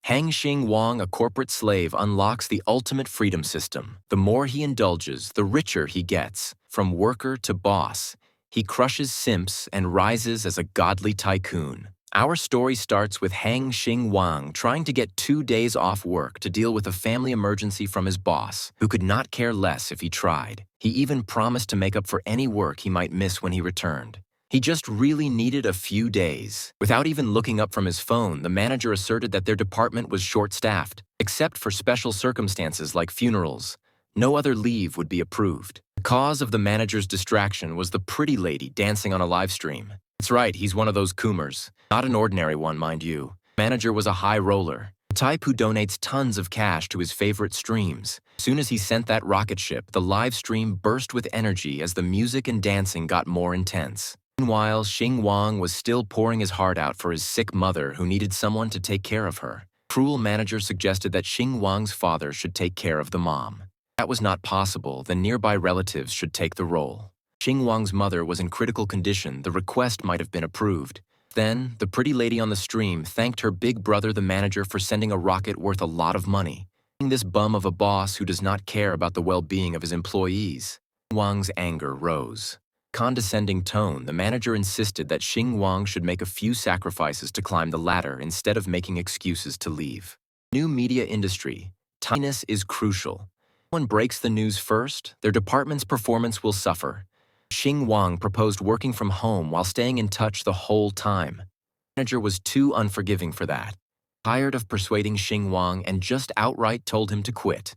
Hang Xing Wang, a corporate slave, unlocks the ultimate freedom system. The more he indulges, the richer he gets. From worker to boss, he crushes simps and rises as a godly tycoon. Our story starts with Hang Xing Wang trying to get 2 days off work to deal with a family emergency from his boss, who could not care less if he tried. He even promised to make up for any work he might miss when he returned. He just really needed a few days. Without even looking up from his phone, the manager asserted that their department was short-staffed. Except for special circumstances like funerals, no other leave would be approved. The cause of the manager's distraction was the pretty lady dancing on a live stream. That's right, he's one of those coomers. Not an ordinary one, mind you. The manager was a high roller, the type who donates tons of cash to his favorite streams. As soon as he sent that rocket ship, the live stream burst with energy as the music and dancing got more intense. Meanwhile, Xing Wang was still pouring his heart out for his sick mother who needed someone to take care of her. The cruel manager suggested that Xing Wang's father should take care of the mom. That was not possible, then nearby relatives should take the role. Xing Wang's mother was in critical condition, the request might have been approved. Then, the pretty lady on the stream thanked her big brother the manager for sending a rocket worth a lot of money. This bum of a boss who does not care about the well-being of his employees. Wang's anger rose. Condescending tone, the manager insisted that Xing Wang should make a few sacrifices to climb the ladder instead of making excuses to leave. New media industry. Timeliness is crucial. If one breaks the news first, their department's performance will suffer. Xing Wang proposed working from home while staying in touch the whole time. The manager was too unforgiving for that. Tired of persuading Xing Wang and just outright told him to quit.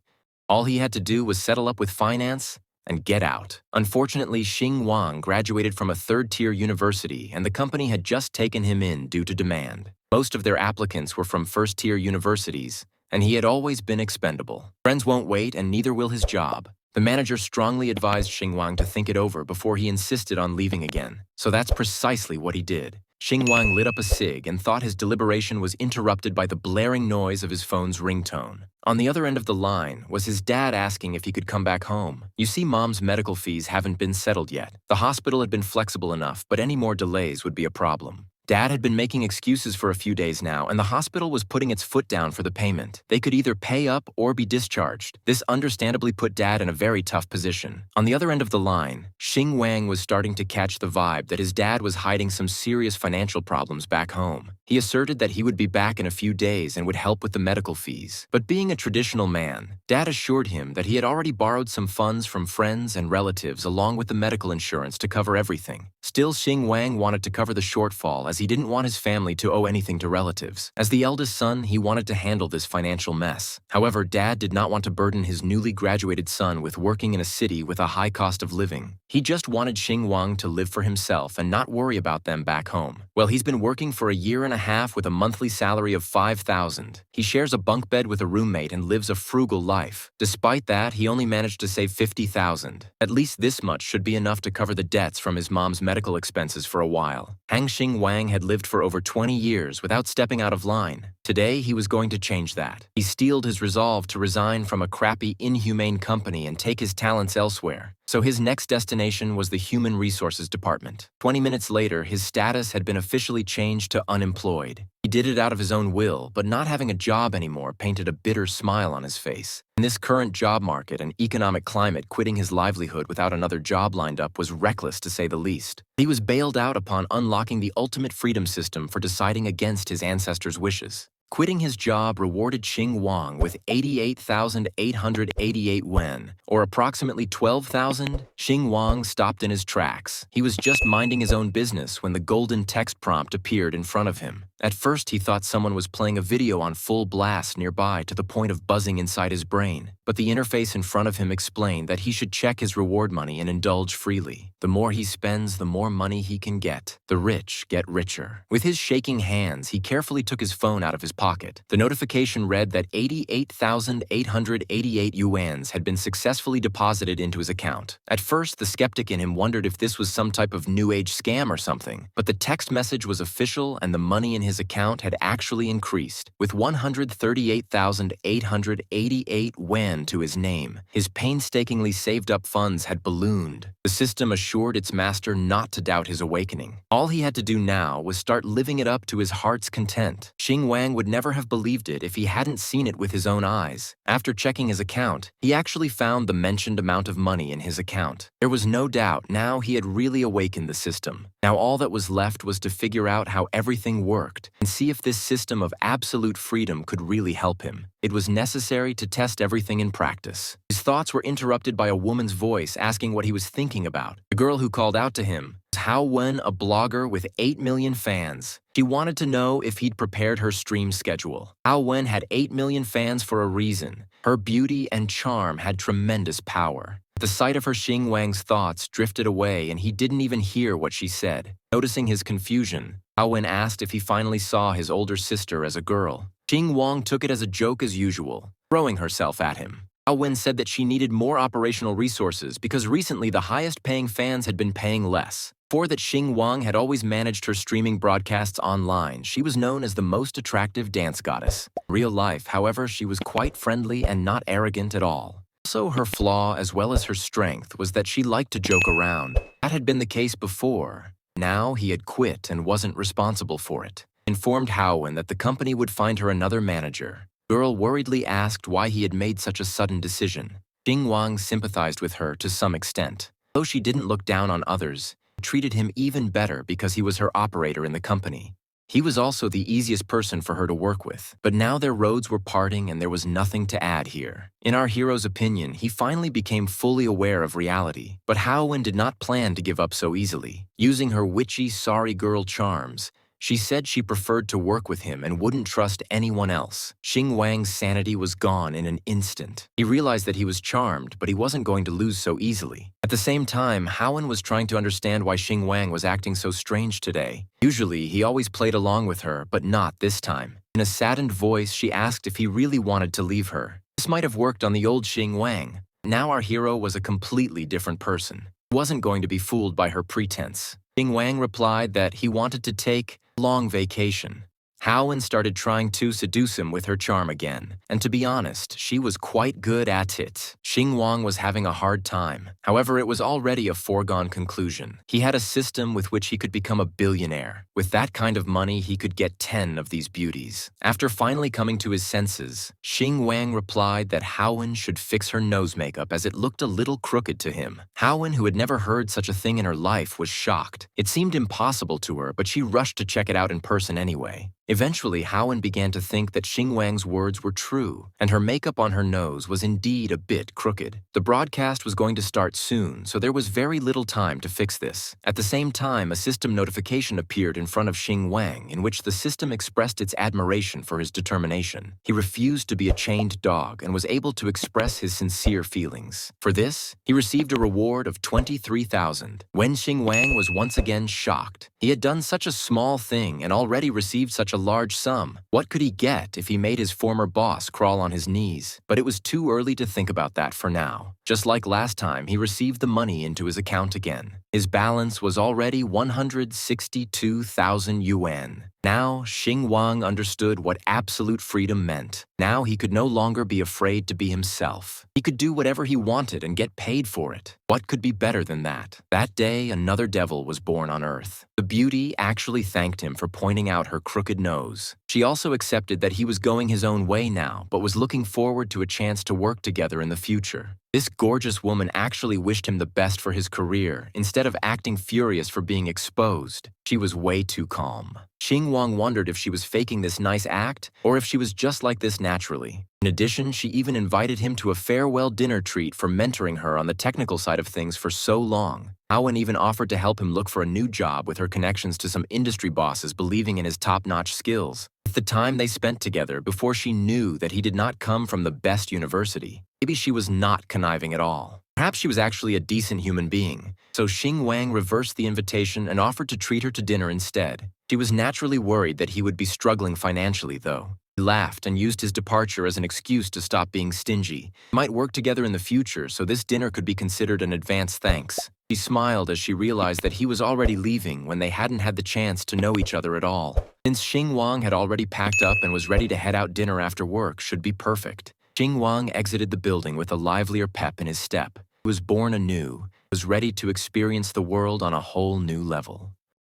All he had to do was settle up with finance and get out. Unfortunately, Xing Wang graduated from a third-tier university and the company had just taken him in due to demand. Most of their applicants were from first-tier universities, and he had always been expendable. Friends won't wait and neither will his job. The manager strongly advised Xing Wang to think it over before he insisted on leaving again. So that's precisely what he did. Xing Wang lit up a cig and thought his deliberation was interrupted by the blaring noise of his phone's ringtone. On the other end of the line was his dad asking if he could come back home. You see, Mom's medical fees haven't been settled yet. The hospital had been flexible enough, but any more delays would be a problem. Dad had been making excuses for a few days now, and the hospital was putting its foot down for the payment. They could either pay up or be discharged. This understandably put Dad in a very tough position. On the other end of the line, Xing Wang was starting to catch the vibe that his dad was hiding some serious financial problems back home. He asserted that he would be back in a few days and would help with the medical fees. But being a traditional man, Dad assured him that he had already borrowed some funds from friends and relatives along with the medical insurance to cover everything. Still, Xing Wang wanted to cover the shortfall as he didn't want his family to owe anything to relatives. As the eldest son, he wanted to handle this financial mess. However, Dad did not want to burden his newly graduated son with working in a city with a high cost of living. He just wanted Xing Wang to live for himself and not worry about them back home. Well, he's been working for a year and a half with a monthly salary of $5,000. He shares a bunk bed with a roommate and lives a frugal life. Despite that, he only managed to save $50,000. At least this much should be enough to cover the debts from his mom's medical expenses for a while. Hang Xing Wang had lived for over 20 years without stepping out of line. Today, he was going to change that. He steeled his resolve to resign from a crappy, inhumane company and take his talents elsewhere. So his next destination was the Human Resources Department. 20 minutes later, his status had been officially changed to unemployed. He did it out of his own will, but not having a job anymore painted a bitter smile on his face. In this current job market and economic climate, quitting his livelihood without another job lined up was reckless to say the least. He was bailed out upon unlocking the ultimate freedom system for deciding against his ancestors' wishes. Quitting his job rewarded Xing Wang with 88,888 yuan, or approximately 12,000. Xing Wang stopped in his tracks. He was just minding his own business when the golden text prompt appeared in front of him. At first, he thought someone was playing a video on full blast nearby to the point of buzzing inside his brain. But the interface in front of him explained that he should check his reward money and indulge freely. The more he spends, the more money he can get. The rich get richer. With his shaking hands, he carefully took his phone out of his pocket. The notification read that 88,888 yuans had been successfully deposited into his account. At first, the skeptic in him wondered if this was some type of new age scam or something. But the text message was official and the money in his account had actually increased. With 138,888 yuan yuan to his name. His painstakingly saved-up funds had ballooned. The system assured its master not to doubt his awakening. All he had to do now was start living it up to his heart's content. Xing Wang would never have believed it if he hadn't seen it with his own eyes. After checking his account, he actually found the mentioned amount of money in his account. There was no doubt now he had really awakened the system. Now all that was left was to figure out how everything worked and see if this system of absolute freedom could really help him. It was necessary to test everything in practice. His thoughts were interrupted by a woman's voice asking what he was thinking about. The girl who called out to him was Hao Wen, a blogger with 8 million fans. She wanted to know if he'd prepared her stream schedule. Hao Wen had 8 million fans for a reason. Her beauty and charm had tremendous power. The sight of her, Xing Wang's thoughts drifted away and he didn't even hear what she said. Noticing his confusion, Hao Wen asked if he finally saw his older sister as a girl. Xing Wang took it as a joke as usual, throwing herself at him. Hao Wen said that she needed more operational resources because recently the highest-paying fans had been paying less. For that Xing Wang had always managed her streaming broadcasts online, she was known as the most attractive dance goddess. In real life, however, she was quite friendly and not arrogant at all. Also, her flaw as well as her strength was that she liked to joke around. That had been the case before. Now he had quit and wasn't responsible for it. Informed Hao Wen that the company would find her another manager. Girl worriedly asked why he had made such a sudden decision. Xing Wang sympathized with her to some extent. Though she didn't look down on others, she treated him even better because he was her operator in the company. He was also the easiest person for her to work with, but now their roads were parting and there was nothing to add here. In our hero's opinion, he finally became fully aware of reality, but Hao Wen did not plan to give up so easily. Using her witchy, sorry girl charms, she said she preferred to work with him and wouldn't trust anyone else. Xing Wang's sanity was gone in an instant. He realized that he was charmed, but he wasn't going to lose so easily. At the same time, Hao Wen was trying to understand why Xing Wang was acting so strange today. Usually, he always played along with her, but not this time. In a saddened voice, she asked if he really wanted to leave her. This might have worked on the old Xing Wang. Now our hero was a completely different person. He wasn't going to be fooled by her pretense. Xing Wang replied that he wanted to take a long vacation. Hao Wen started trying to seduce him with her charm again, and to be honest, she was quite good at it. Xing Wang was having a hard time. However, it was already a foregone conclusion. He had a system with which he could become a billionaire. With that kind of money, he could get 10 of these beauties. After finally coming to his senses, Xing Wang replied that Hao Wen should fix her nose makeup as it looked a little crooked to him. Hao Wen, who had never heard such a thing in her life, was shocked. It seemed impossible to her, but she rushed to check it out in person anyway. Eventually, Hao Wen began to think that Xing Wang's words were true, and her makeup on her nose was indeed a bit crooked. The broadcast was going to start soon, so there was very little time to fix this. At the same time, a system notification appeared in front of Xing Wang, in which the system expressed its admiration for his determination. He refused to be a chained dog and was able to express his sincere feelings. For this, he received a reward of 23,000. Wen Xing Wang was once again shocked. He had done such a small thing and already received such a large sum. What could he get if he made his former boss crawl on his knees? But it was too early to think about that for now. Just like last time, he received the money into his account again. His balance was already 162,000 yuan. Now, Xing Wang understood what absolute freedom meant. Now he could no longer be afraid to be himself. He could do whatever he wanted and get paid for it. What could be better than that? That day, another devil was born on Earth. The beauty actually thanked him for pointing out her crooked nose. She also accepted that he was going his own way now, but was looking forward to a chance to work together in the future. This gorgeous woman actually wished him the best for his career, instead of acting furious for being exposed. She was way too calm. Xing Wang wondered if she was faking this nice act, or if she was just like this naturally. In addition, she even invited him to a farewell dinner treat for mentoring her on the technical side of things for so long. Hao Wen even offered to help him look for a new job with her connections to some industry bosses believing in his top-notch skills. With the time they spent together before she knew that he did not come from the best university, maybe she was not conniving at all. Perhaps she was actually a decent human being. So Xing Wang reversed the invitation and offered to treat her to dinner instead. She was naturally worried that he would be struggling financially, though. He laughed and used his departure as an excuse to stop being stingy. They might work together in the future, so this dinner could be considered an advance thanks. She smiled as she realized that he was already leaving when they hadn't had the chance to know each other at all. Since Xing Wang had already packed up and was ready to head out, dinner after work should be perfect. Xing Wang exited the building with a livelier pep in his step. He was born anew, was ready to experience the world on a whole new level.